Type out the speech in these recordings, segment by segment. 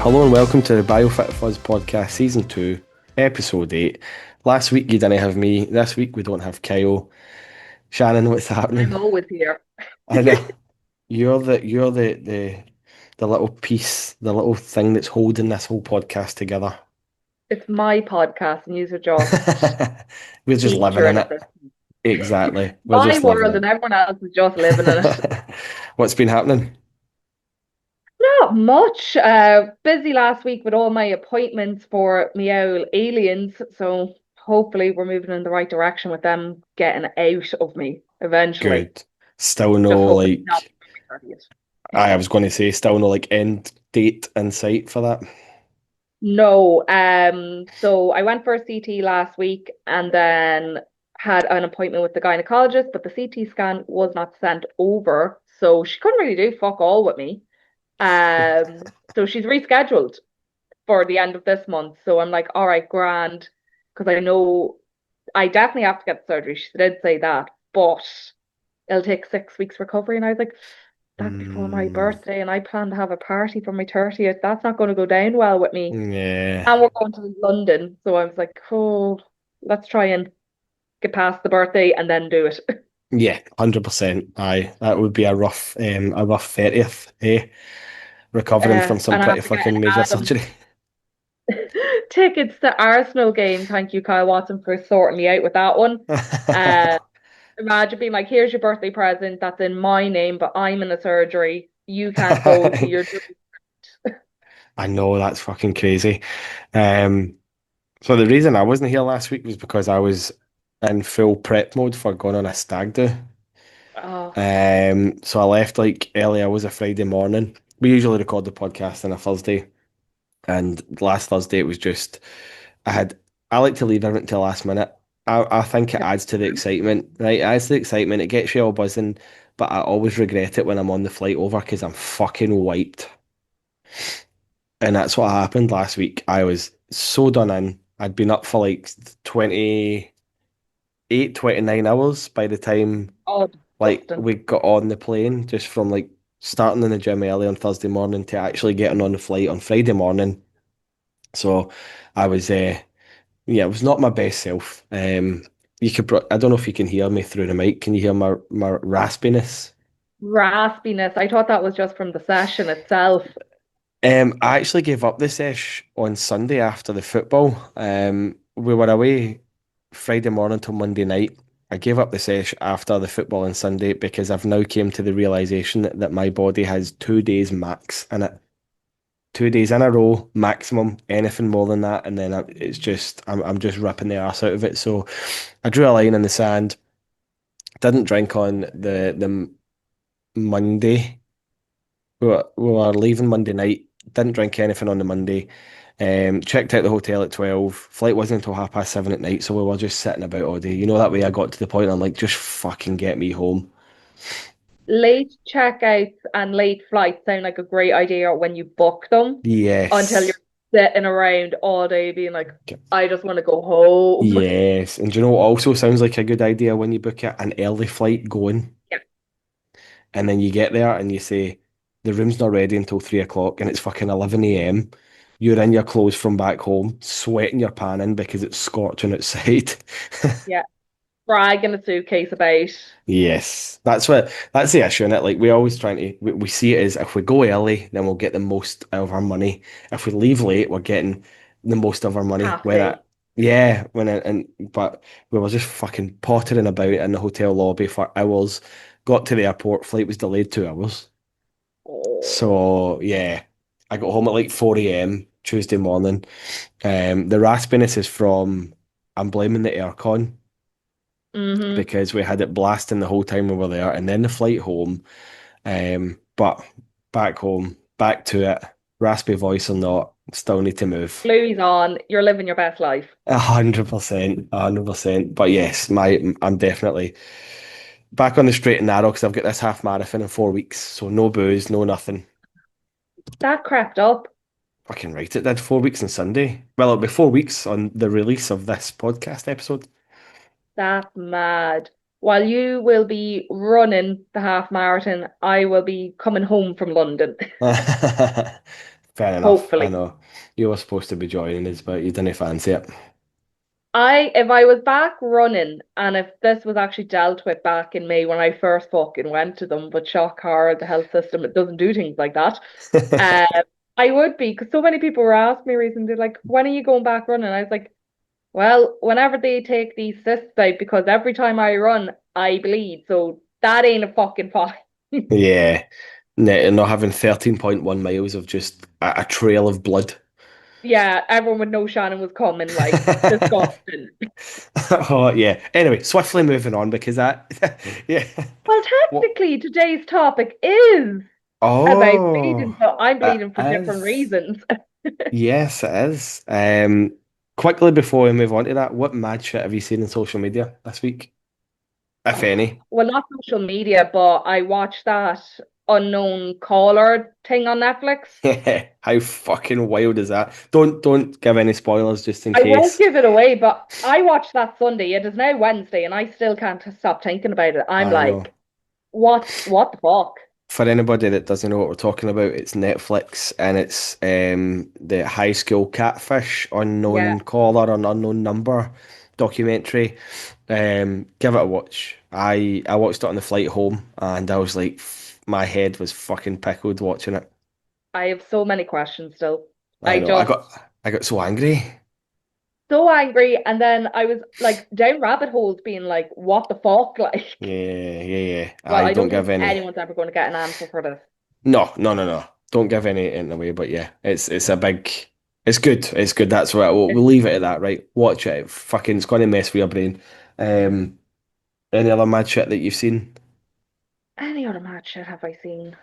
Hello and welcome to the BioFit Fuzz podcast, season 2, episode 8. Last week you didn't have me. This week we don't have Kyle. Shannon, what's I'm happening? always here. I know you're the little piece, the little thing that's holding this whole podcast together. It's my podcast, and you're just We're just living in featuring it. this. Exactly. We're My just living world, it. and everyone else is just living in it. What's been happening? Not much. Busy last week with all my appointments for Meow Aliens, so hopefully we're moving in the right direction with them getting out of me eventually. Good. Still Just no hoping not like before my 30th. I was going to say still no like end date in sight for that. No, so I went for a CT last week and then had an appointment with the gynecologist, but the CT scan was not sent over, so she couldn't really do fuck all with me. So she's rescheduled for the end of this month. So I'm like, all right, grand, because I know I definitely have to get the surgery. She did say that, but it'll take 6 weeks recovery. And I was like, that's before my Mm, birthday, and I plan to have a party for my 30th. That's not going to go down well with me. yeah. And we're going to London. So I was like, oh, let's try and get past the birthday and then do it. Yeah, 100%. Aye, that would be a rough 30th, eh? Recovering from some And I pretty have to get an fucking major Adam surgery. tickets to Arsenal game. Thank you, Kyle Watson, for sorting me out with that one. Uh, Imagine being like, here's your birthday present that's in my name, but I'm in the surgery. You can't go, so you're just I know that's fucking crazy. Um, so the reason I wasn't here last week was because I was in full prep mode for going on a stag do. oh, So I left like early. I was a Friday morning. We usually record the podcast on a Thursday, and last Thursday it was just I had I like to leave everything till last minute. I think it adds to the excitement, right? It adds to the excitement. It gets you all buzzing, but I always regret it when I'm on the flight over because I'm fucking wiped. And that's what happened last week. I was so done in. I'd been up for like 28, 29 hours by the time oh, like disgusting. we got on the plane, just from like starting in the gym early on Thursday morning to actually getting on the flight on Friday morning. So I was yeah, it was not my best self. I don't know if you can hear me through the mic. Can you hear my raspiness? Raspiness. I thought that was just from the session itself. I actually gave up the sesh on Sunday after the football. We were away Friday morning till Monday night. I gave up the sesh after the football on Sunday because I've now came to the realization that my body has 2 days max in it. 2 days in a row maximum. Anything more than that, and then it's just I'm just ripping the arse out of it. So I drew a line in the sand. Didn't drink on the Monday. We were leaving Monday night. Didn't drink anything on the Monday. Checked out the hotel at 12. Flight wasn't until 7:30 at night, so we were just sitting about all day. You know, that way I got to the point I'm like, just fucking get me home. Late checkouts and late flights sound like a great idea when you book them until you're Yes. sitting around all day being like, I just want to go home. Yes. And do you know what also sounds like a good idea when you book it? An early flight going. Yeah. And then you get there and you say, the room's not ready until 3 o'clock and it's fucking 11 a.m. You're in your clothes from back home, sweating your pan in because it's scorching outside. Yeah. Dragging a suitcase about. Yes, that's the issue in it. Like we always trying to we see it as if we go early, then we'll get the most out of our money. If we leave late, we're getting the most of our money. Half When day. it, yeah, when it, and but we were just fucking pottering about in the hotel lobby for hours. Got to the airport, flight was delayed 2 hours. Oh. So yeah, I got home at like 4 a.m. Tuesday morning. The raspiness is from I'm blaming the aircon Mm-hmm. because we had it blasting the whole time we were there, and then the flight home. But back home, back to it. Raspy voice or not, still need to move. Bluey's on. You're living your best life. 100%, 100%. But yes, I'm definitely back on the straight and narrow because I've got this half marathon in 4 weeks. So no booze, no nothing. That crept up. Fucking right, it did 4 weeks on Sunday. Well, it'll be 4 weeks on the release of this podcast episode. That's mad. While you will be running the half marathon, I will be coming home from London. Fair Fair enough. I hopefully. know you were supposed to be joining us, but you didn't fancy it. If I was back running and if this was actually dealt with back in May when I first fucking went to them, but shock horror, the health system, it doesn't do things like that. Uh, I would be, because so many people were asking me recently, they're like, when are you going back running? I was like, well, whenever they take these cysts out, because every time I run, I bleed. So that ain't a fucking fine. Yeah. Not having 13.1 miles of just a trail of blood. Yeah, everyone would know Shannon was coming, like disgusting. Oh yeah. Anyway, swiftly moving on because that yeah. Well, What technically, today's topic is about bleeding, oh but I'm it bleeding for different is. reasons. Yes, it is. Quickly before we move on to that, what mad shit have you seen in social media this week? If Oh, any. well, not social media, but I watched that unknown caller thing on Netflix. How fucking wild is that? Don't give any spoilers just in I won't case. give it away, but I watched that Sunday. It is now Wednesday, and I still can't stop thinking about it. I'm I know. like, what the fuck? For anybody that doesn't know what we're talking about, it's Netflix and it's the high school catfish, Yeah, unknown caller, an unknown number documentary. Give it a watch. I watched it on the flight home and I was like, my head was fucking pickled watching it. I have so many questions still. I I know. just I got so angry. so angry, and then I was like down rabbit holes, being like, what the fuck? Like, Yeah. well, I I don't don't give think any. anyone's ever going to get an answer for this. No. Don't give any in away. But yeah, it's a big. It's good. It's good. That's right. We'll It's leave it at that. Right. Watch it. Fucking, it's going to mess with your brain. Um, any other mad shit that you've seen? any other mad shit have I seen?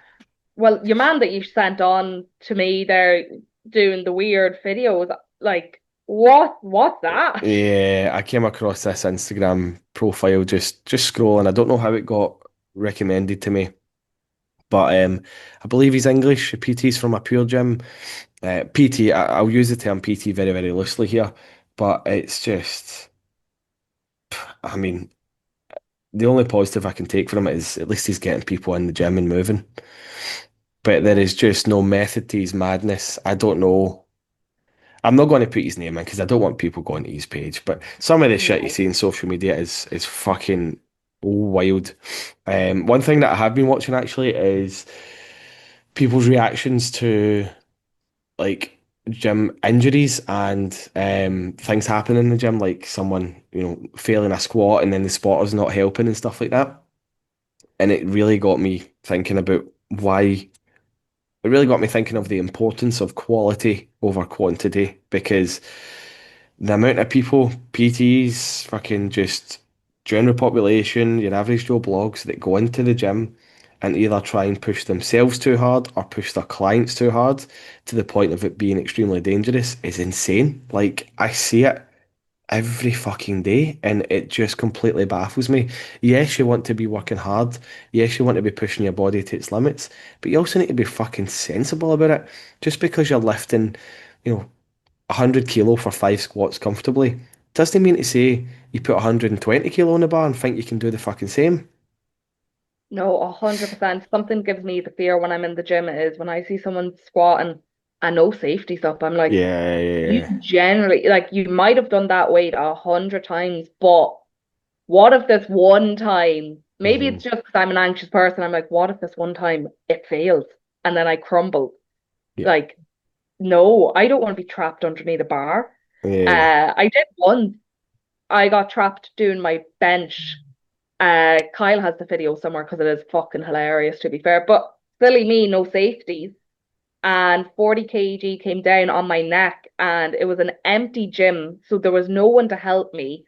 Well, your man that you sent on to me there doing the weird videos, like, what's that? Yeah, I came across this Instagram profile just scrolling. I don't know how it got recommended to me, but I believe he's English. PT's from a pure gym. PT. I'll use the term PT very loosely here, but it's just. I mean, the only positive I can take from it is at least he's getting people in the gym and moving. But there is just no method to his madness. I don't know. I'm not going to put his name in because I don't want people going to his page. But some of the shit you No. see in social media is fucking wild. One thing that I have been watching actually is people's reactions to like gym injuries and things happening in the gym, like someone, failing a squat and then the spotter's not helping and stuff like that. And it really got me thinking about why it really got me thinking of the importance of quality over quantity because the amount of people, PTs, fucking just general population, your average Joe blogs that go into the gym and either try and push themselves too hard or push their clients too hard to the point of it being extremely dangerous is insane. Like, I see it every fucking day and it just completely baffles me. Yes, you want to be working hard. Yes, you want to be pushing your body to its limits, but you also need to be fucking sensible about it. Just because you're lifting, you know, 100 kilo for five squats comfortably doesn't mean to say you put 120 kilo on the bar and think you can do the fucking same. No, 100%. Something gives me the fear when I'm in the gym is when I see someone squatting and no safety's up. I'm like, you Yeah. generally, like, you might have done that weight 100 times, but what if this one time, maybe Hmm. it's just because I'm an anxious person, I'm like, what if this one time it fails and then I crumble? Yeah. Like, no, I don't want to be trapped underneath a bar. Yeah. I did once. I got trapped doing my bench. Kyle has the video somewhere because it is fucking hilarious, to be fair. But silly me, no safeties. And 40 kg came down on my neck, and it was an empty gym, so there was no one to help me.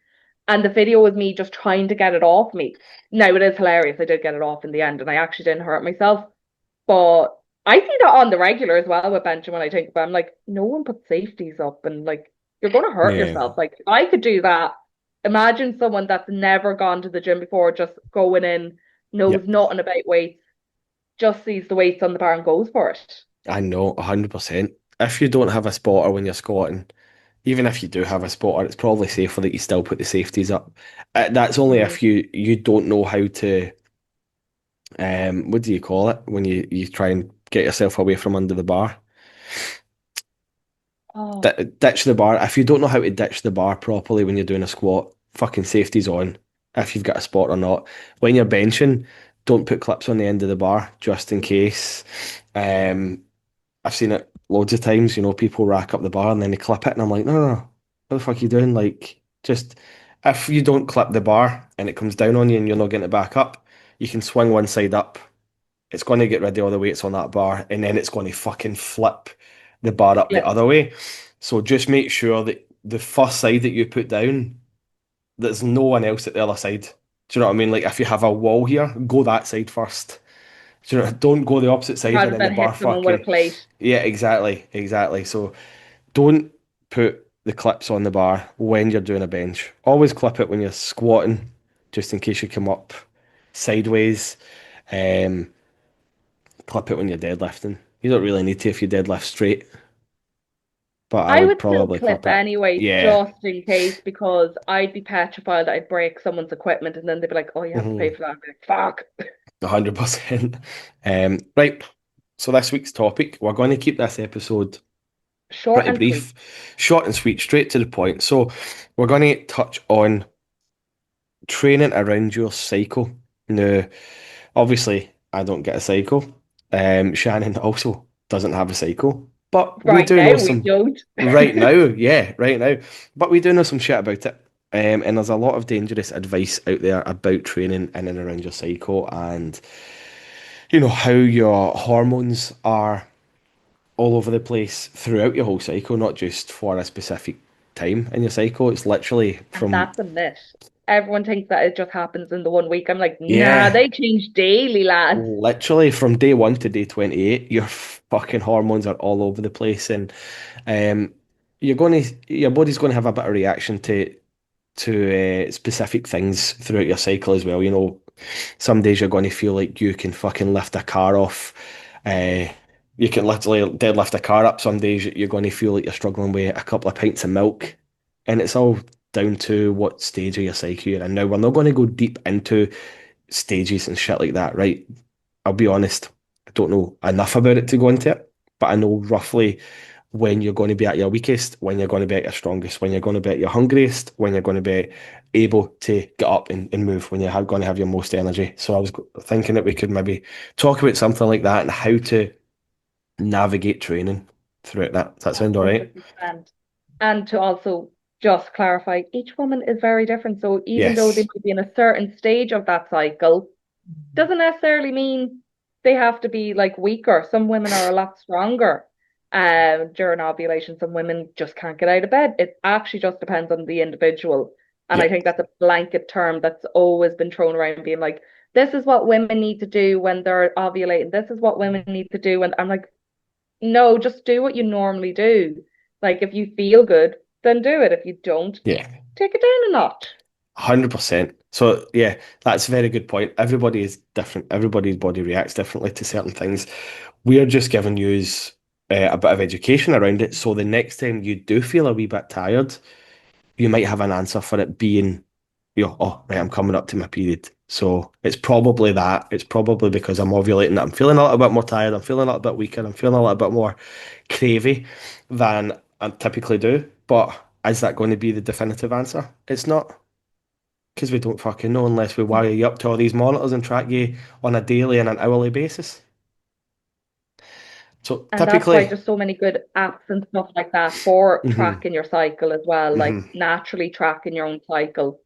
And the video was me just trying to get it off me. Now it is hilarious. I did get it off in the end, and I actually didn't hurt myself. But I see that on the regular as well with benching when I think about it. I'm like, no one put safeties up, and like, you're going to hurt Yeah. yourself. Like, if I could do that. Imagine someone that's never gone to the gym before, just going in, Yeah. knows nothing about weights, just sees the weights on the bar and goes for it. I know, 100%. If you don't have a spotter when you're squatting, even if you do have a spotter, it's probably safer that you still put the safeties up. That's only Mm. if you don't know how to, what do you call it? When you try and get yourself away from under the bar. Oh, Ditch the bar. If you don't know how to ditch the bar properly when you're doing a squat, fucking safety's on. If you've got a spot or not. When you're benching, don't put clips on the end of the bar just in case. Um, I've seen it loads of times. People rack up the bar and then they clip it, and I'm like, no, no, no. What the fuck are you doing? Like, just if you don't clip the bar and it comes down on you and you're not getting it back up, you can swing one side up. It's going to get rid of all the weights on that bar, and then it's going to fucking flip the bar up the flip. other way. So just make sure that the first side that you put down, there's no one else at the other side. Do you know what I mean? Like if you have a wall here, go that side first. Do you know? Don't go the opposite side and Rather then the than bar hit someone with a fucking. plate. Yeah, exactly, exactly. So don't put the clips on the bar when you're doing a bench. Always clip it when you're squatting, just in case you come up sideways. Um, Clip it when you're deadlifting. You don't really need to if you deadlift straight, but I I would would still probably clip clip it. anyway, Yeah, just in case, because I'd be petrified that I'd break someone's equipment and then they'd be like, oh, you have to pay mhm, for that. I'd be like, fuck. 100%. Right. So this week's topic, we're going to keep this episode Short pretty and sweet. brief, short and sweet, straight to the point. So we're going to touch on training around your cycle. Now, obviously, I don't get a cycle. Shannon also doesn't have a cycle, but we Right do know now, we some don't. right now. Yeah, right now. But we do know some shit about it. And there's a lot of dangerous advice out there about training in and around your cycle, and how your hormones are all over the place throughout your whole cycle, not just for a specific time in your cycle. It's literally And from, that's a myth. Everyone thinks that it just happens in the one week. I'm like, nah, yeah, they change daily, lads. literally from day one to day 28, your fucking hormones are all over the place, and um, your body's going to have a bit of reaction to specific things throughout your cycle as well. Some days you're going to feel like you can fucking lift a car off. Uh, you can literally deadlift a car up. Some days you're going to feel like you're struggling with a couple of pints of milk. And it's all down to what stage of your cycle you're in. Now, we're not going to go deep into stages and shit like that, right? I'll be honest, I don't know enough about it to go into it, but I know roughly when you're going to be at your weakest, when you're going to be at your strongest, when you're going to be at your hungriest, when you're going to be able to get up and move, when you're going to have your most energy. So I was thinking that we could maybe talk about something like that and how to navigate training throughout that. Does that sound all right? 100%. And to also just clarify, each woman is very different. So even though they Yes. might be in a certain stage of that cycle, doesn't necessarily mean they have to be like weaker. Some women are a lot stronger during ovulation. Some women just can't get out of bed. It actually just depends on the individual. And I Yep. think that's a blanket term that's always been thrown around, being like, this is what women need to do when they're ovulating. This is what women need to do. And I'm like, no, just do what you normally do. Like if you feel good, then do it. If you don't, Yeah. take it down a notch. 100%. So yeah, that's a very good point. Everybody is different. Everybody's body reacts differently to certain things. We are just giving you a bit of education around it. So the next time you do feel a wee bit tired, you might have an answer for it being, oh, right, I'm coming up to my period. So it's probably that. It's probably because I'm ovulating that I'm feeling a little bit more tired. I'm feeling a little bit weaker. I'm feeling a little bit more cravey than I typically do. But is that going to be the definitive answer? It's not. Because we don't fucking know unless we wire you up to all these monitors and track you on a daily and an hourly basis. So And that's why typically, there's so many good apps and stuff like that for hmm tracking your cycle as well, like hmm naturally tracking your own cycle.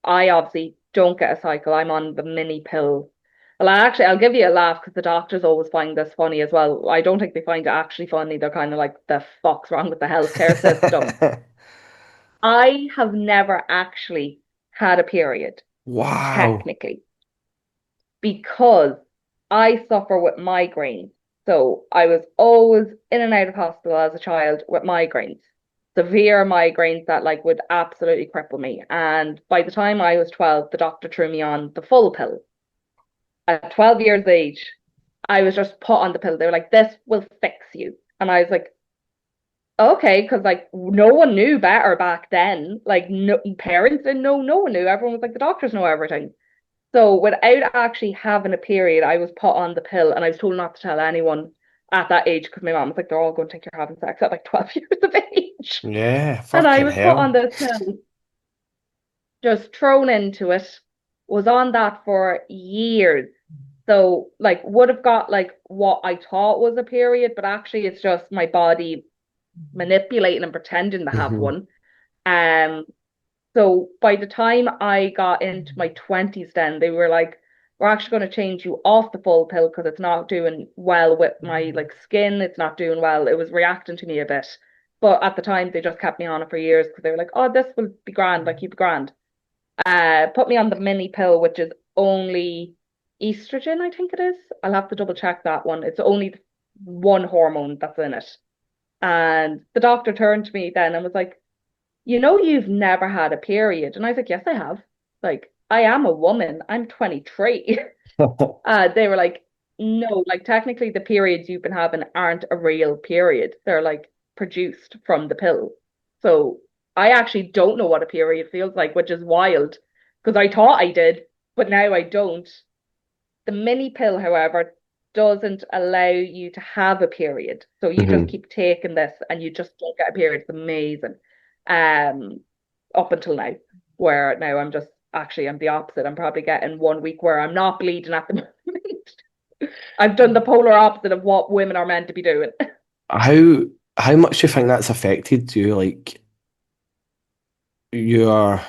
I obviously don't get a cycle. I'm on the mini pill. Well, I'll give you a laugh because the doctors always find this funny as well. I don't think they find it actually funny. They're kind of like, the fuck's wrong with the healthcare system? I have never actually had a period, Wow. technically, because I suffer with migraines. So I was always in and out of hospital as a child with migraines, severe migraines that like would absolutely cripple me. And by the time I was 12, the doctor threw me on the full pill. At 12 years of age, I was just put on the pill. They were like, this will fix you. And I was like, okay, because like no one knew better back then. Like no parents didn't know, no one knew. Everyone was like, the doctors know everything. So without actually having a period, I was put on the pill and I was told not to tell anyone. at that age because my mom was like, they're all going to think you're having sex at like 12 years of age. Yeah, And I fucking was put on hell. this pill, just thrown into it, was on that for years. So like would have got like what I thought was a period, but actually it's just my body manipulating and pretending to have Hmm. one. Um, so by the time I got into my 20s, then they were like, we're actually going to change you off the full pill because it's not doing well with my like skin. It's not doing well. It was reacting to me a bit. But at the time, they just kept me on it for years because they were like, oh, this will be grand, like keep it grand. Put me on the mini pill, which is only estrogen, I think it is. I'll have to double check that one. It's only one hormone that's in it. And the doctor turned to me then and was like, you know, you've never had a period. And I was like, yes, I have. Like, I am a woman. I'm 23. They were like, no, like, technically, the periods you've been having aren't a real period. They're like produced from the pill. So I actually don't know what a period feels like, which is wild because I thought I did, but now I don't. The mini pill, however, doesn't allow you to have a period. So you just Hmm. keep taking this and you just don't get a period. It's amazing. Um, Up until now, where now I'm the opposite. I'm probably getting 1 week where I'm not bleeding at the moment. I've done the polar opposite of what women are meant to be doing. How how much do you think that's affected you, like your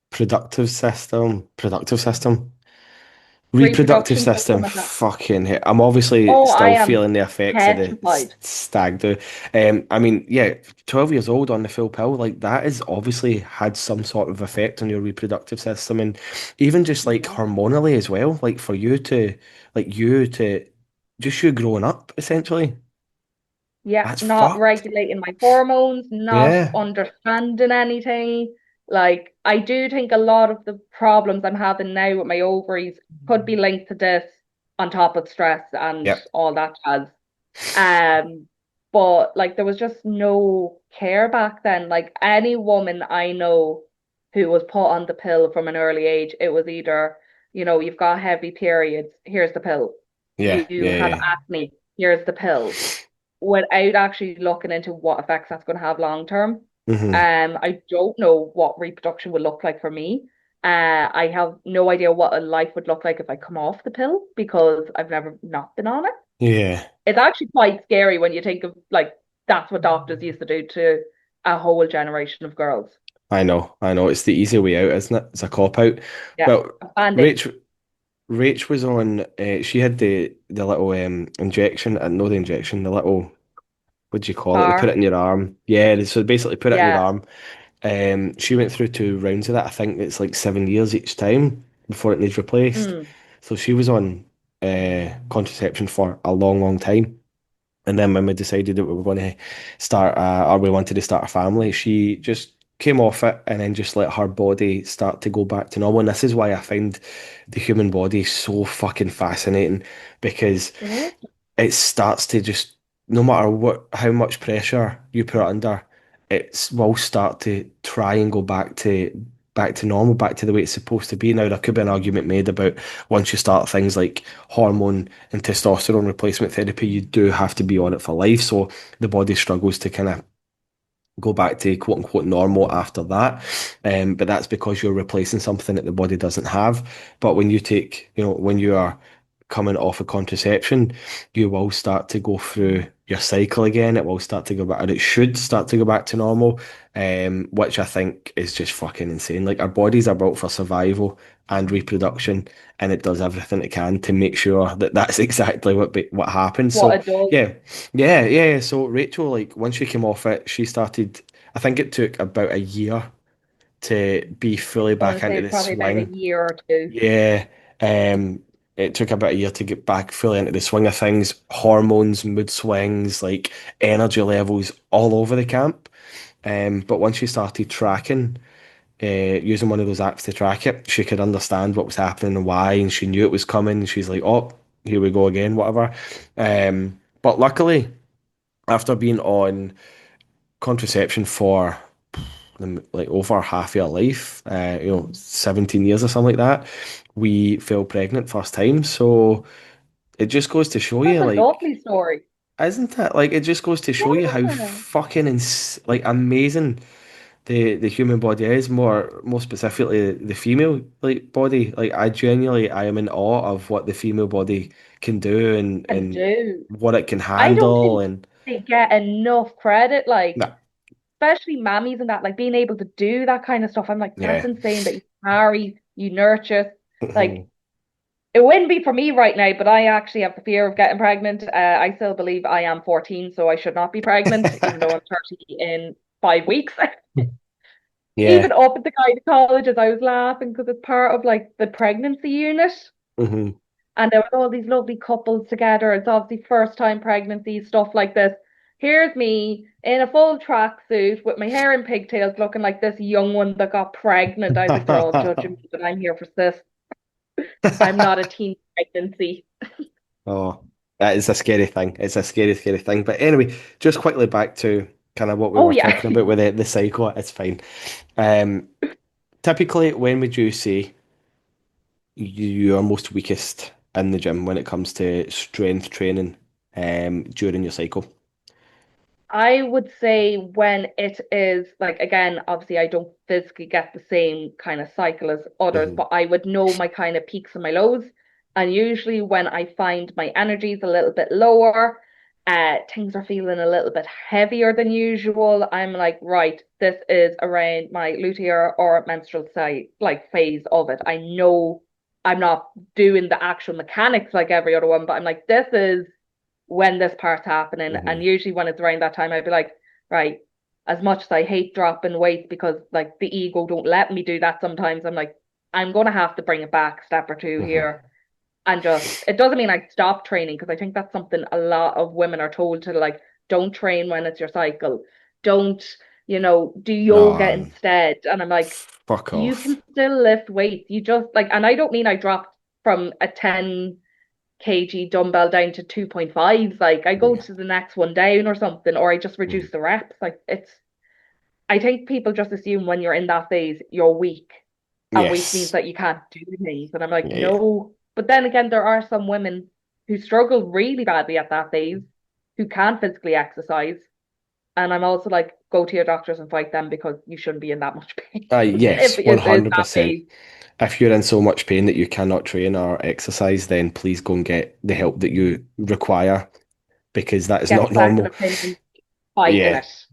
productive system? Reproductive Reproduction system, system and that. fucking hell. I'm obviously Oh, I still am feeling the effects of the petrified. stag do. I mean, yeah, 12 years old on the full pill, like that has obviously had some sort of effect on your reproductive system and even just like Yeah. hormonally as well. Like for you to, just you growing up essentially. Yeah, That's not fucked. regulating my hormones, not Yeah. understanding anything. Like, I do think a lot of the problems I'm having now with my ovaries could be linked to this on top of stress and Yep. all that jazz. Um, but like there was just no care back then. Like any woman I know who was put on the pill from an early age, it was either, you've got heavy periods, here's the pill. Yeah. You Yeah. have Yeah. acne, here's the pill. Without actually looking into what effects that's going to have long term. Hmm. I don't know what reproduction would look like for me. I have no idea what a life would look like if I come off the pill because I've never not been on it. Yeah. It's actually quite scary when you think of like that's what doctors used to do to a whole generation of girls. I know. I know. It's the easy way out, isn't it? It's a cop out. Yeah, Well, a band-aid. Rach Rach was on. She had the little injection, and no, the injection, the little, what do you call it? They put it Car. in your arm. Yeah, so basically put it in your Yeah. arm. She went through 2 rounds of that. I think it's like 7 years each time before it needs replaced. Mm. So she was on contraception for a long, long time. And then when we decided that we were going to start, or we wanted to start a family, she just came off it and then just let her body start to go back to normal. And this is why I find the human body so fucking fascinating because Yeah. it starts to just, no matter what, how much pressure you put it under, it will start to try and go back to normal, back to the way it's supposed to be. Now there could be an argument made about once you start things like hormone and testosterone replacement therapy, you do have to be on it for life. So the body struggles to kind of go back to quote unquote normal after that. But that's because you're replacing something that the body doesn't have. But when you take, when you are coming off of contraception, you will start to go through your cycle again. It will start to go back, and it should start to go back to normal, which I think is just fucking insane. Like our bodies are built for survival and reproduction, and it does everything it can to make sure that that's exactly what happens. What So it does. yeah, yeah, yeah. Yeah. So Rachel, like once she came off it, she started. I think it took about a year to be fully I want back to say into it's the probably about a swing. year or two. Yeah. It took about a year to get back fully into the swing of things. Hormones, mood swings, like energy levels all over the camp. But once she started tracking, using one of those apps to track it, she could understand what was happening and why, and she knew it was coming. And she's like, "Oh, here we go again," whatever. But luckily, after being on contraception for like over half your life, 17 years or something like that, we fell pregnant first time. So it just goes to show That's you, a like, lovely story. isn't it? Like, it just goes to show you how Yeah. fucking like amazing the human body is. More specifically, the female like body. Like, I am in awe of what the female body can do And and do. what it can I don't handle. think And they get enough credit, like, nah, especially mammies and that, like being able to do that kind of stuff. I'm like, that's yeah. insane that you carry, you nurture. Like, it wouldn't be for me right now, but I actually have the fear of getting pregnant. I still believe I am 14, so I should not be pregnant, even though I'm 30 in 5 weeks. Yeah. Even up at the gynecologists, I was laughing because it's part of like the pregnancy unit. Hmm. And there was all these lovely couples together. It's obviously first time pregnancy, stuff like this. Here's me in a full tracksuit with my hair in pigtails, looking like this young one that got pregnant. I was like, they're all judging me, but I'm here for this. I'm not a teen pregnancy. Oh, that is a scary thing. It's a scary, scary thing. But anyway, just quickly back to kind of what we Oh were yeah. talking about with the cycle. It's fine. Um, Typically, when would you say you are most weakest in the gym when it comes to strength training during your cycle? I would say when it is like, again, obviously I don't physically get the same kind of cycle as others, Hmm. but I would know my kind of peaks and my lows. And usually when I find my energy is a little bit lower, things are feeling a little bit heavier than usual. I'm like, right, this is around my luteal or menstrual side, like phase of it. I know I'm not doing the actual mechanics like every other one, but I'm like, this is when this part's happening. Hmm. And usually when it's around that time, I'd be like, right, as much as I hate dropping weight because like the ego don't let me do that sometimes, I'm like, I'm gonna have to bring it back a step or two Hmm. here. And just it doesn't mean I stop training because I think that's something a lot of women are told to like, don't train when it's your cycle. Don't, do yoga No, instead. And I'm like, fuck you off. can still lift weights. You just like, and I don't mean I dropped from a 10 kg dumbbell down to 2.5. Like I go Yeah. to the next one down or something, or I just Mhm. reduce the reps. Like I think people just assume when you're in that phase, you're weak. And weak means Yes. that you can't do things. And I'm like, Yeah, yeah. no. But then again, there are some women who struggle really badly at that phase, who can't physically exercise. And I'm also like, go to your doctors and fight them because you shouldn't be in that much pain if Yes, it is that 100%. phase. If you're in so much pain that you cannot train or exercise, then please go and get the help that you require because that is Get not the second normal. opinion, fight in Yeah. it.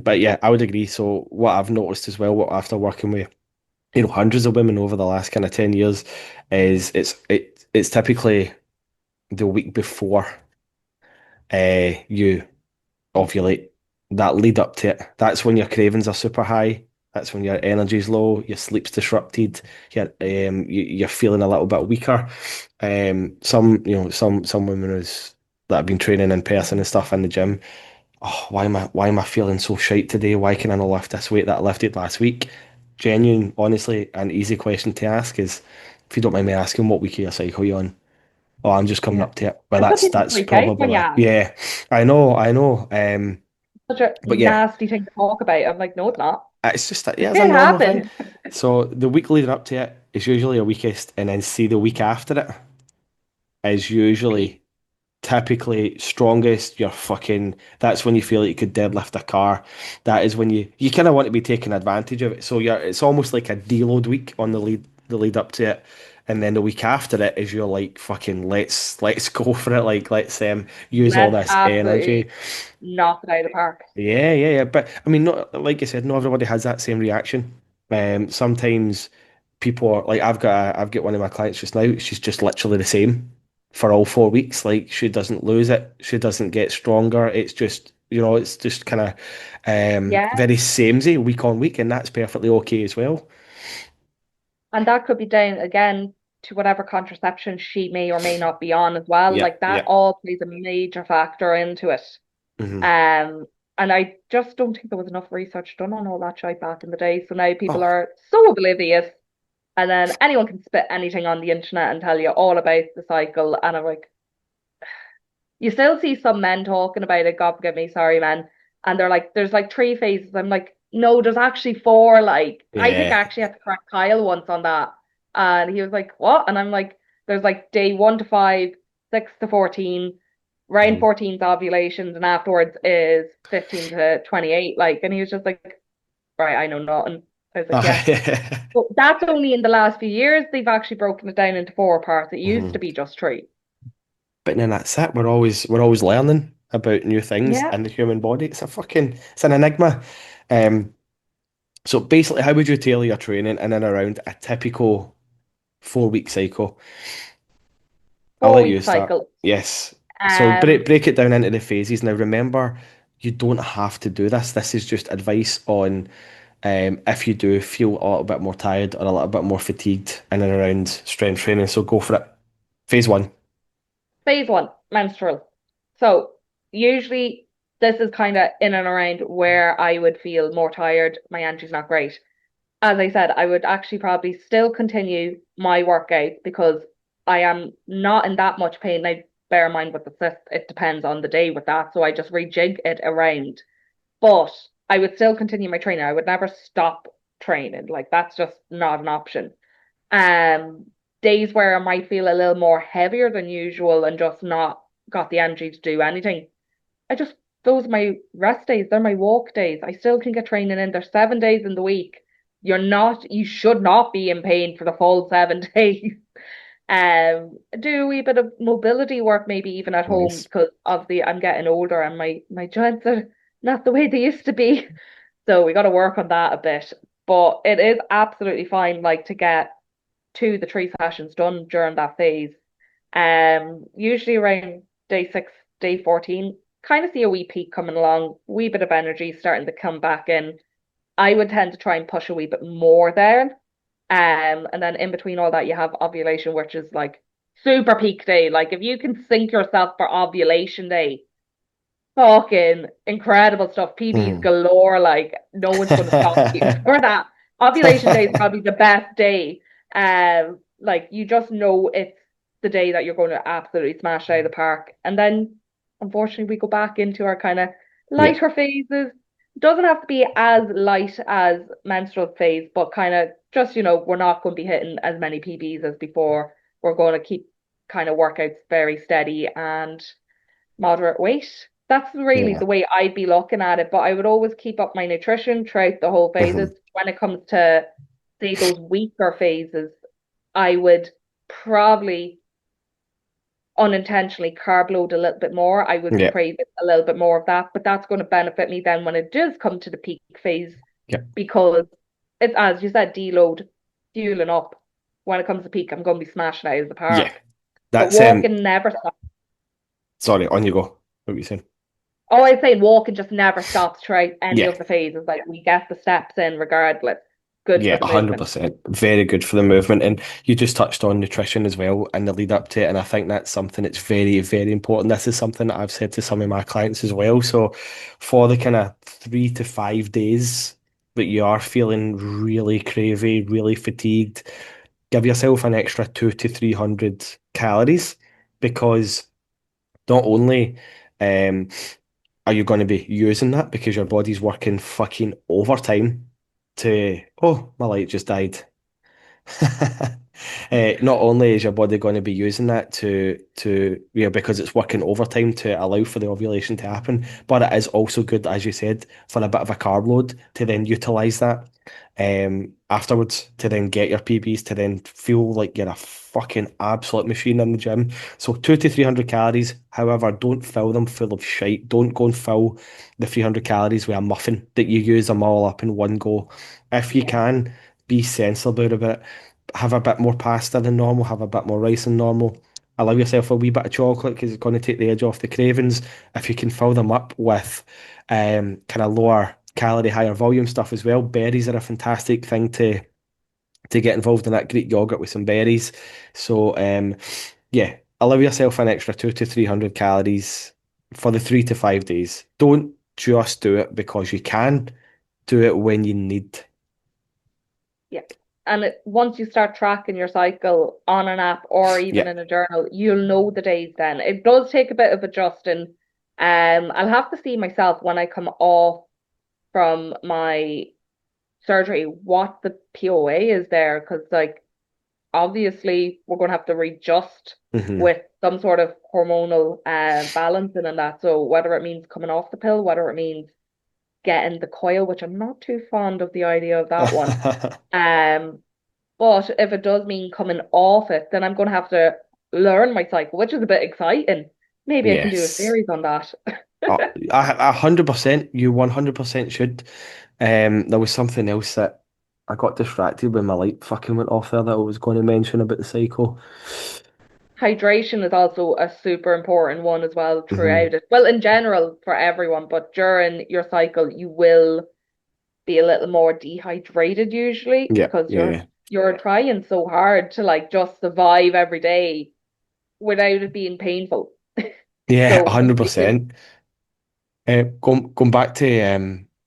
But yeah, I would agree. So what I've noticed as well, what after working with, hundreds of women over the last kind of 10 years is it's typically the week before you ovulate, that lead up to it. That's when your cravings are super high. That's when your energy's low, your sleep's disrupted, you're feeling a little bit weaker. Some women that have been training in person and stuff in the gym. Oh, why am I feeling so shite today? Why can I not lift this weight that I lifted last week? Genuine, honestly, an easy question to ask is, if you don't mind me asking, what week of your cycle you on? Oh, I'm just coming Yeah. up to it. But And some that's people that's freak out when you probably, ask. yeah. I know. Such a But yeah, nasty thing to talk about. I'm like, no, it's not. it's just that, It yeah, it's a could normal thing. happen. So the week leading up to it is usually a weakest, and then see the week after it is Peak. usually typically strongest. You're fucking. That's when you feel like you could deadlift a car. That is when you kind of want to be taking advantage of it. So it's almost like a deload week on the lead up to it, and then the week after it is you're like fucking let's go for it. Like let's use all Let's this energy. absolutely knock it out of the park. Yeah, yeah, yeah. But I mean, not like you said, not everybody has that same reaction. Sometimes people are like, I've got one of my clients just now. She's just literally the same for all 4 weeks. Like she doesn't lose it. She doesn't get stronger. It's just, it's just kind of Yeah. very samey week on week, and that's perfectly okay as well. And that could be down again to whatever contraception she may or may not be on as well. Yeah, Like that yeah. all plays a major factor into it. Hmm. Um, and I just don't think there was enough research done on all that shit back in the day. So now people Oh, are so oblivious. And then anyone can spit anything on the internet and tell you all about the cycle. And I'm like, you still see some men talking about it, God forgive me, sorry, men. And they're like, there's like three phases. I'm like, no, there's actually four. Like, I think I yeah. actually had to correct Kyle once on that. And he was like, what? And I'm like, there's like day 1 to 5, 6 to 14, round Mhm. 14's ovulations, and afterwards is 15 to 28. Like, and he was just like, right, I know nothing. I was like, yeah. But that's only in the last few years they've actually broken it down into four parts. It used to Mhm. be just three. But then that's it. We're always learning about new things Yeah. in the human body. It's an enigma. Um, so basically, how would you tailor your training in and around a typical 4 week cycle? I'll four let you week start. cycle. Yes. So Um, break it down into the phases. Now remember, you don't have to do this. This is just advice on if you do feel a little bit more tired or a little bit more fatigued in and around strength training. So go for it. Phase one. Phase one, menstrual. So usually this is kind of in and around where I would feel more tired. My energy's not great. As I said, I would actually probably still continue my workout because I am not in that much pain. Now, bear in mind with the cyst, it depends on the day with that. So I just rejig it around. But I would still continue my training. I would never stop training. Like that's just not an option. Um, Days where I might feel a little more heavier than usual and just not got the energy to do anything. I just those are my rest days, they're my walk days. I still can get training in. There's 7 days in the week. You should not be in pain for the full 7 days. Do a wee bit of mobility work, maybe even at home, Nice. because obviously I'm getting older and my joints are not the way they used to be. So we got to work on that a bit. But it is absolutely fine, like to get 2 to 3 sessions done during that phase. Usually around day 6, day 14, kind of see a wee peak coming along, wee bit of energy starting to come back in. I would tend to try and push a wee bit more there. And then in between all that, you have ovulation, which is like super peak day. Like if you can sync yourself for ovulation day, fucking incredible stuff. PBs Mhm. galore. Like no one's going to stop you for that. Ovulation day is probably the best day. Like you just know it's the day that you're going to absolutely smash out of the park. And then unfortunately we go back into our kind of Yeah. lighter phases. Doesn't have to be as light as menstrual phase, but kind of just, we're not going to be hitting as many PBs as before. We're going to keep kind of workouts very steady and moderate weight. That's really Yeah. the way I'd be looking at it. But I would always keep up my nutrition throughout the whole phases. Mhm. When it comes to, say, those weaker phases, I would probably unintentionally carb load a little bit more. I would Yeah. crave a little bit more of that. But that's going to benefit me then when it does come to the peak phase Yeah. because it's, as you said, deload, fueling up. When it comes to peak, I'm going to be smashing out of the Yeah. park. But That's walking never stops. sorry, on you go. What were you saying? Oh, I'd say walking just never stops throughout any Yeah. of the phases. Like we get the steps in regardless. Good for Yeah, the movement. 100%. Very good for the movement. And you just touched on nutrition as well and the lead up to it. And I think that's something that's very, very important. This is something that I've said to some of my clients as well. So for the kind of 3 to 5 days that you are feeling really cravey, really fatigued, give yourself an extra 200 to 300 calories because not only um, are you going to be using that because your body's working fucking overtime to, oh, my light just died. Not only is your body going to be using that because it's working overtime to allow for the ovulation to happen, but it is also good, as you said, for a bit of a carb load to then utilize that afterwards to then get your PBs to then feel like you're a fucking absolute machine in the gym. So 200 to 300 calories. However, don't fill them full of shite. Don't go and fill the 300 calories with a muffin that you use them all up in one go. If you Yeah. can, be sensible about it, have a bit more pasta than normal, have a bit more rice than normal. Allow yourself a wee bit of chocolate because it's going to take the edge off the cravings. If you can fill them up with kind of lower calorie, higher volume stuff as well, berries are a fantastic thing to get involved in that. Greek yogurt with some berries. So yeah, allow yourself an extra 200 to 300 calories for the 3 to 5 days. Don't just do it because you can. Do it when you need. Yeah. And once you start tracking your cycle on an app or even Yeah. in a journal, you'll know the days then. It does take a bit of adjusting. I'll have to see myself when I come off from my surgery what the POA is there because like obviously we're going to have to readjust Hmm. with some sort of hormonal balancing and that. So whether it means coming off the pill, whether it means getting the coil, which I'm not too fond of the idea of that one. Um, but if it does mean coming off it, then I'm going to have to learn my cycle, which is a bit exciting. Maybe I can do a Yes. series on that. 100%, you 100% should. There was something else that I got distracted when my light fucking went off there that I was going to mention about the cycle. Hydration is also a super important one as well Hmm. throughout it. Well, in general for everyone, but during your cycle, you will be a little more dehydrated usually Yeah, because yeah, yeah. you're trying so hard to like just survive every day without it being painful. Yeah, So completely 100%.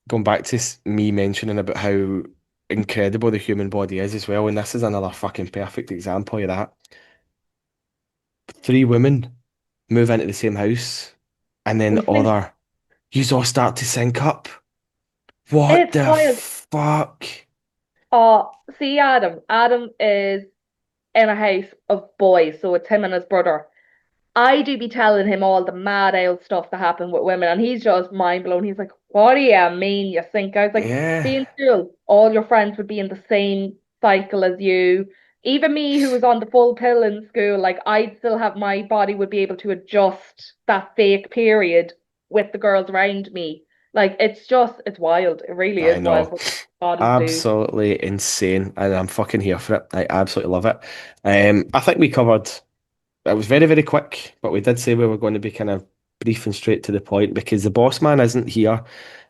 Going back to me mentioning about how incredible the human body is as well, and this is another fucking perfect example of that. Three women move into the same house, and then we the think other, you all start to sync up. What it's the wild. fuck? See Adam. Adam is in a house of boys, so it's him and his brother. I do be telling him all the mad old stuff that happened with women, and he's just mind blown. He's like, "What do you mean you think?" I was like, Yeah, "See in school, all your friends would be in the same cycle as you. Even me, who was on the full pill in school, like I'd still have my body would be able to adjust that fake period with the girls around me. Like it's wild. It really I is wild know. what bodies do." Absolutely insane, and I'm fucking here for it. I absolutely love it. I think we covered. It was very, very quick, but we did say we were going to be kind of brief and straight to the point because the boss man isn't here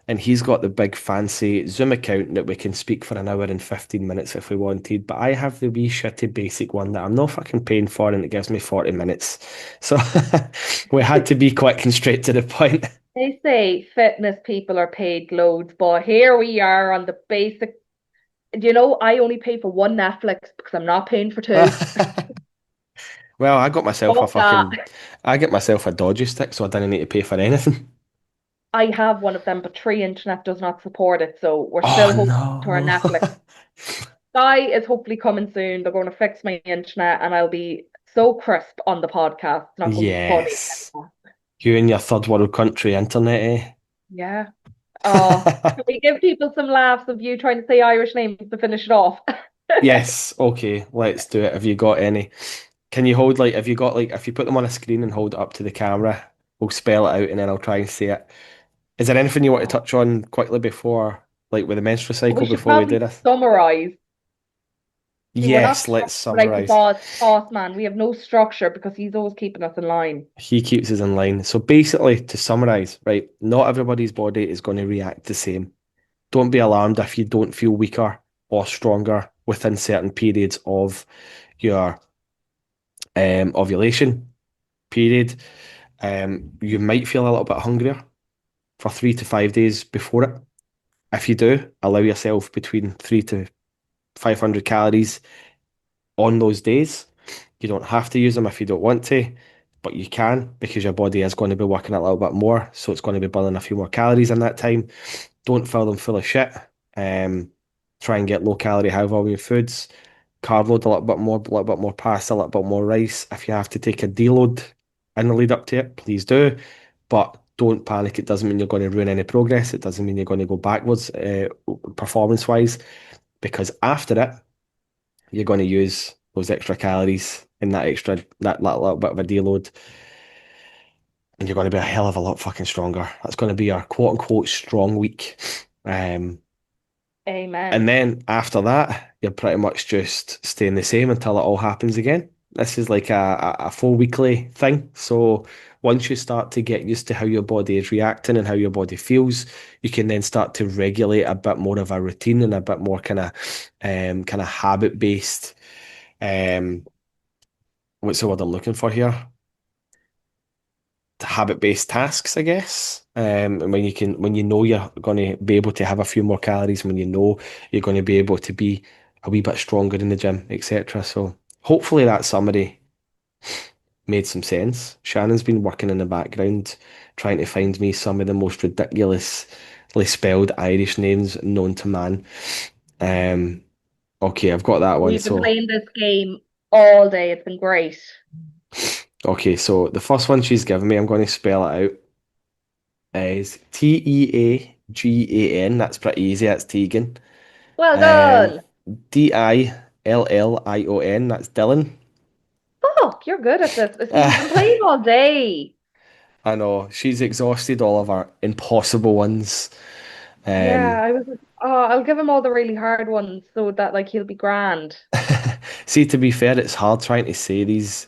and he's got the big fancy Zoom account that we can speak for an hour and 15 minutes if we wanted. But I have the wee shitty basic one that I'm not fucking paying for and it gives me 40 minutes. So we had to be quick and straight to the point. They say fitness people are paid loads, but here we are on the basic. I only pay for one Netflix because I'm not paying for two. Well, I got myself a Fuck that. fucking, I get myself a dodgy stick so I didn't need to pay for anything. I have one of them, but Tree Internet does not support it, so we're Oh still holding to our no. Netflix. Sky is hopefully coming soon. They're going to fix my internet, and I'll be so crisp on the podcast. It's not going to be funny Yes. anymore. You and your third world country internet, Yeah. eh? Can we give people some laughs of you trying to say Irish names to finish it off? Yes, okay, let's do it. Have you got any? Can you hold like, have you got like, if you put them on a screen and hold it up to the camera, we'll spell it out and then I'll try and say it. Is there anything you want to touch on quickly before, like with the menstrual We cycle should before we do probably this? summarize. See, we're not Yes, let's structured like the summarize. boss man. We have no structure because he's always keeping us in line. He keeps us in line. So basically, to summarize, right, not everybody's body is going to react the same. Don't be alarmed if you don't feel weaker or stronger within certain periods of your ovulation period. You might feel a little bit hungrier for 3 to 5 days before it. If you do, allow yourself between 3 to 500 calories on those days. You don't have to use them if you don't want to, but you can because your body is going to be working a little bit more. So it's going to be burning a few more calories in that time. Don't fill them full of shit. Um, Try and get low calorie, high volume foods. Carb load a little bit more pasta, a little bit more rice. If you have to take a deload in the lead up to it, please do. But don't panic. It doesn't mean you're going to ruin any progress. It doesn't mean you're going to go backwards performance wise, because after it, you're going to use those extra calories and that little bit of a deload, and you're going to be a hell of a lot fucking stronger. That's going to be our quote unquote strong week. Um, and Amen. then after that, you're pretty much just staying the same until it all happens again. This is like a full weekly thing. So once you start to get used to how your body is reacting and how your body feels, you can then start to regulate a bit more of a routine and a bit more kind of habit based. Um, what's the word I'm looking for here? Habit-based tasks, I guess. And when you know you're going to be able to have a few more calories, when you know you're going to be able to be a wee bit stronger in the gym, etc. So hopefully that summary made some sense. Shannon's been working in the background trying to find me some of the most ridiculously spelled Irish names known to man. Um, okay, I've got that one. We've been So playing this game all day. It's been great. Okay, so the first one she's given me, I'm going to spell it out, is Teagan. That's pretty easy. That's Tegan. Well Um, done. Dillion. That's Dylan. Fuck, you're good at this. See, you've been Uh, playing all day. I know she's exhausted all of our impossible ones. Yeah, Um, I was like, oh, I'll give him all the really hard ones so that like he'll be grand. See, to be fair, it's hard trying to say these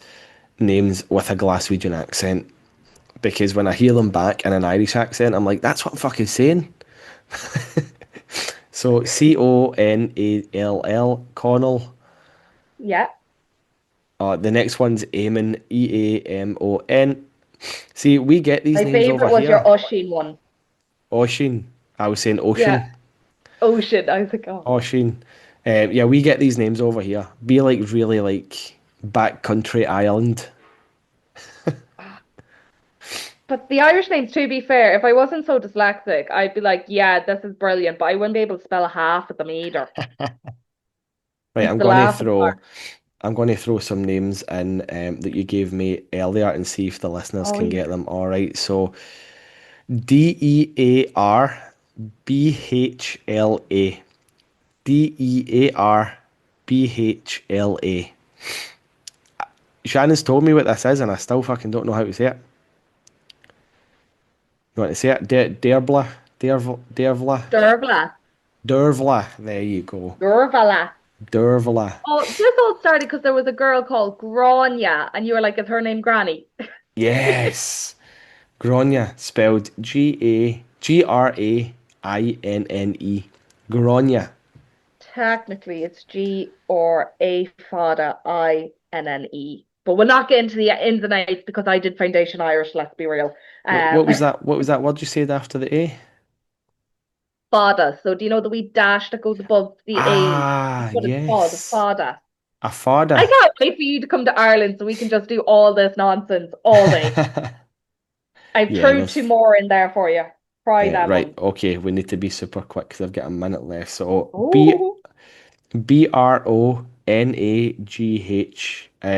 names with a Glaswegian accent because when I hear them back in an Irish accent, I'm like, that's what I'm fucking saying. So Connell, Connell. Yeah. The next one's Eamon, Eamon. See, we get these My names over favorite was your here. Oshin one. Oisin. I was saying Yeah. Ocean. Ocean. I was like, oh. Oisin. Yeah, we get these names over here. Be like really like backcountry Ireland. But the Irish names, to be fair, if I wasn't so dyslexic, I'd be like, yeah, this is brilliant, but I wouldn't be able to spell half of them either. Right, It's the laughing part. I'm going to throw some names in that you gave me earlier and see if the listeners Oh, can get them. All right, so Dearbhla. Dearbhla. Shannon's told me what this is, and I still fucking don't know how to say it. You want to say it? Dearbla? Dervla? Dervla. Dervla. There you go. Dervala. Dervla. Oh, this all started because there was a girl called Grania, and you were like, is her name Granny? Yes. Grania, spelled Grainne. Grania. Technically, it's G or A Fada Inne. But we'll not get into the ins and outs because I did Foundation Irish, let's be real. What Um, was that? What was that word you said after the A? Fada. So do you know the wee dash that goes above the A? That's Ah, what it's called, yes. Fada. A I fada. can't wait for you to come to Ireland so we can just do all this nonsense all day. I've Yeah, threw two there's more in there for you. Try them right. ones. Okay, we need to be super quick because I've got a minute left. So Oh, Bronagh.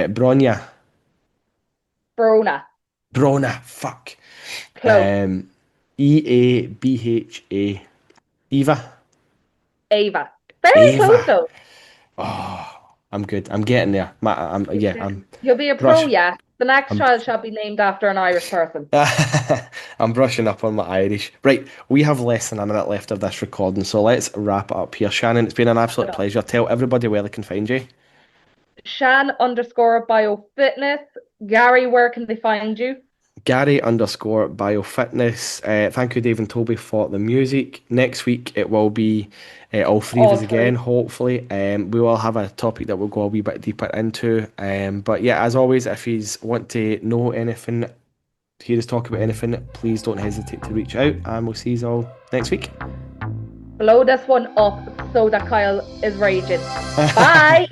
Bronya. Brona. Brona. Fuck. Close. Um, Eabha. Eva. Ava. Very close Ava. though. I'm good. I'm getting there. Yeah. I'm You'll be a pro, brush. yeah. The next I'm child shall be named after an Irish person. I'm brushing up on my Irish. Right, we have less than a minute left of this recording, so let's wrap it up here. Shannon, it's been an Wrap it absolute up. pleasure. Tell everybody where they can find you. Shan_biofitness. Gary, where can they find you? Gary underscore biofitness. Thank you, Dave and Toby, for the music. Next week it will be all three of All us again, three. hopefully. We will have a topic that we'll go a wee bit deeper into. But yeah, as always, if you want to know anything, hear us talk about anything, please don't hesitate to reach out, and we'll see you all next week. Blow this one up so that Kyle is raging. Bye.